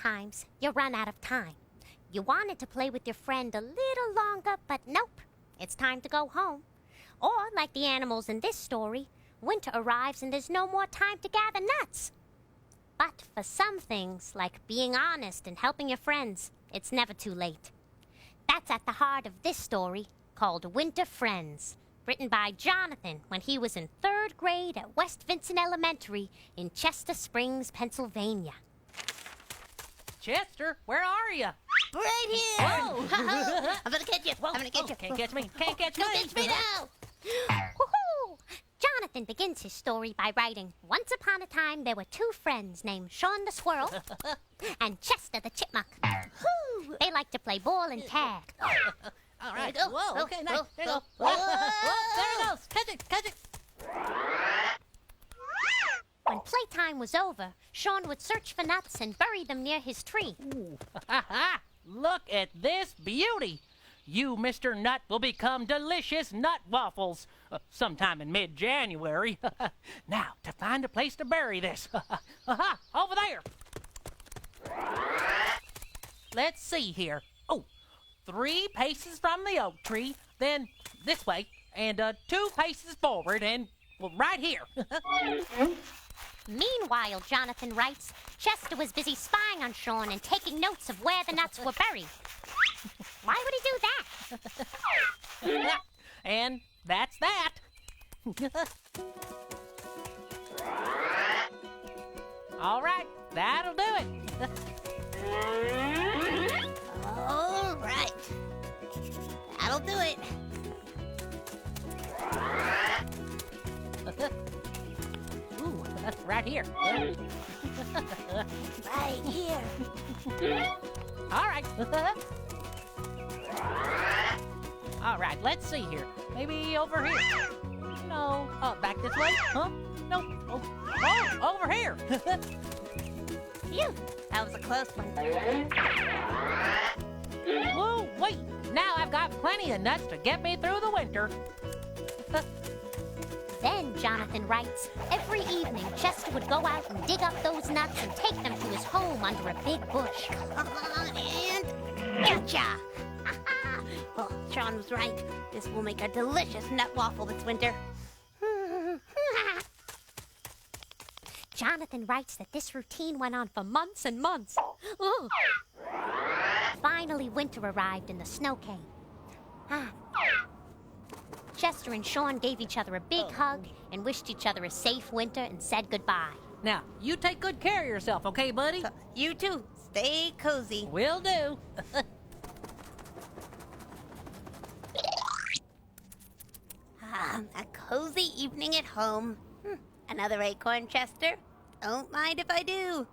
Sometimes you run out of time. You wanted to play with your friend a little longer, but nope. It's time to go home. Or, like the animals in this story, winter arrives and there's no more time to gather nuts. But for some things, like being honest and helping your friends, it's never too late. That's at the heart of this story, called Winter Friends, written by Jonathan when he was in 3rd grade at West Vincent Elementary in Chester Springs, Pennsylvania. Chester, where are you? Right here! Whoa! I'm gonna get you! Whoa. I'm gonna get you! Can't catch me! Can't catch Don't me! catch me now! Woohoo! Jonathan begins his story by writing, once upon a time there were 2 friends named Sean the Squirrel and Chester the Chipmunk. They liked to play ball and tag. All right. There you go. Whoa, okay, nice. Whoa, There you go. whoa, Whoa, whoa. there it goes. Catch it, catch it. When playtime was over, Sean would search for nuts and bury them near his tree. Look at this beauty. You, Mr. Nut, will become delicious nut waffles sometime in mid-January. Now, to find a place to bury this. Over there. Let's see here. Oh, 3 paces from the oak tree, then this way, and 2 paces forward, and well, right here. Meanwhile, Jonathan writes, Chester was busy spying on Sean and taking notes of where the nuts were buried. Why would he do that? And that's that. All right, that'll do it. All right. That'll do it. Ooh, right here. Right here. All right. All right, let's see here. Maybe over here. No. Oh, back this way? Huh? No. Oh, over here. Phew, that was a close one. Whoa, wait. Now I've got plenty of nuts to get me through the winter. Then, Jonathan writes, every evening Chester would go out and dig up those nuts and take them to his home under a big bush. And gotcha! Oh, Sean was right. This will make a delicious nut waffle this winter. Jonathan writes that this routine went on for months and months. Ugh. Finally, winter arrived and the snow came. Chester and Sean gave each other a big hug and wished each other a safe winter and said goodbye. Now, you take good care of yourself, okay, buddy? You too. Stay cozy. Will do. A cozy evening at home. Another acorn, Chester? Don't mind if I do.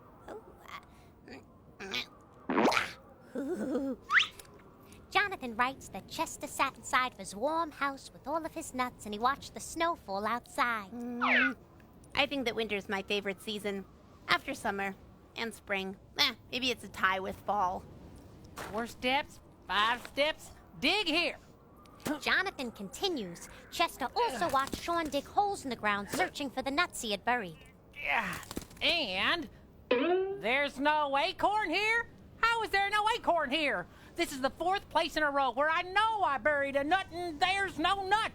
Jonathan writes that Chester sat inside of his warm house with all of his nuts and he watched the snow fall outside. I think that winter's my favorite season. After summer and spring. Maybe it's a tie with fall. 4 steps, 5 steps, dig here. Jonathan continues. Chester also watched Sean dig holes in the ground searching for the nuts he had buried. And there's no acorn here? How is there no acorn here? This is the 4th place in a row where I know I buried a nut and there's no nut.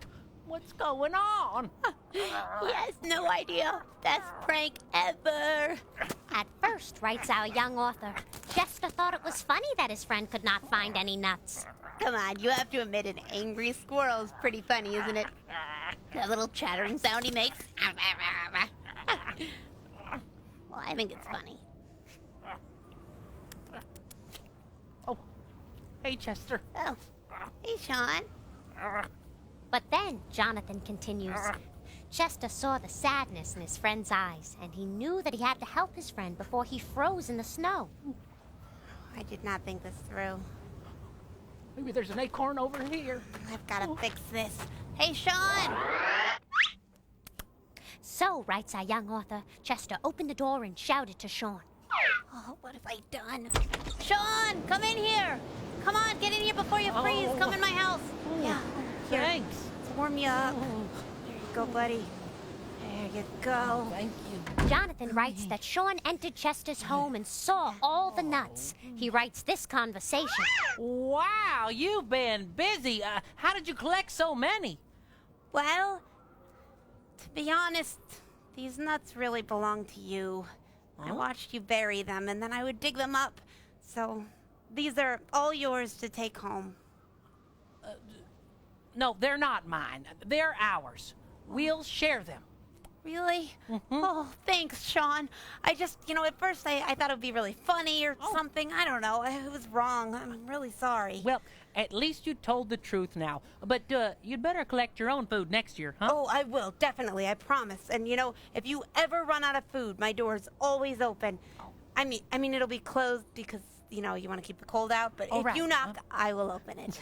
What's going on? He has no idea. Best prank ever. At first, writes our young author, Chester thought it was funny that his friend could not find any nuts. Come on, you have to admit an angry squirrel is pretty funny, isn't it? That little chattering sound he makes. Well, I think it's funny. Oh, hey, Chester. Oh, hey, Sean. But then, Jonathan continues, Chester saw the sadness in his friend's eyes, and he knew that he had to help his friend before he froze in the snow. I did not think this through. Maybe there's an acorn over here. I've got to fix this. Hey, Sean! So, writes our young author, Chester opened the door and shouted to Sean. Oh, what have I done? Sean, come in here! Come on, get in here before you freeze. Come in my house. Yeah. Here, Thanks. let's warm you up. Here you go, buddy. There you go. Thank you. Jonathan writes that Sean entered Chester's home and saw all the nuts. He writes this conversation. Wow, you've been busy. How did you collect so many? Well, to be honest, these nuts really belong to you. I Huh? watched you bury them, and then I would dig them up. So, these are all yours to take home. No, they're not mine. They're ours. We'll share them. Really? Oh, thanks, Sean. I just, at first I thought it would be really funny or something. I don't know. It was wrong. I'm really sorry. Well, at least you told the truth now. But you'd better collect your own food next year, huh? Oh, I will, definitely, I promise. And if you ever run out of food, my door's always open. I mean, it'll be closed because, you want to keep the cold out, but if right. you knock, I will open it.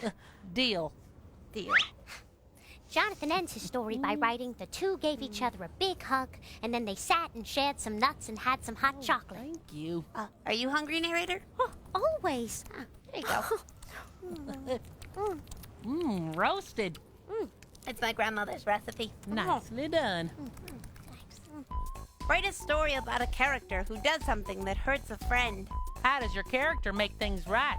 Deal. Deal. Jonathan ends his story by writing the two gave each other a big hug, and then they sat and shared some nuts and had some hot chocolate. Thank you. Are you hungry, narrator? Oh, always. There you go. Roasted. It's my grandmother's recipe. Nicely done. Write a story about a character who does something that hurts a friend. How does your character make things right?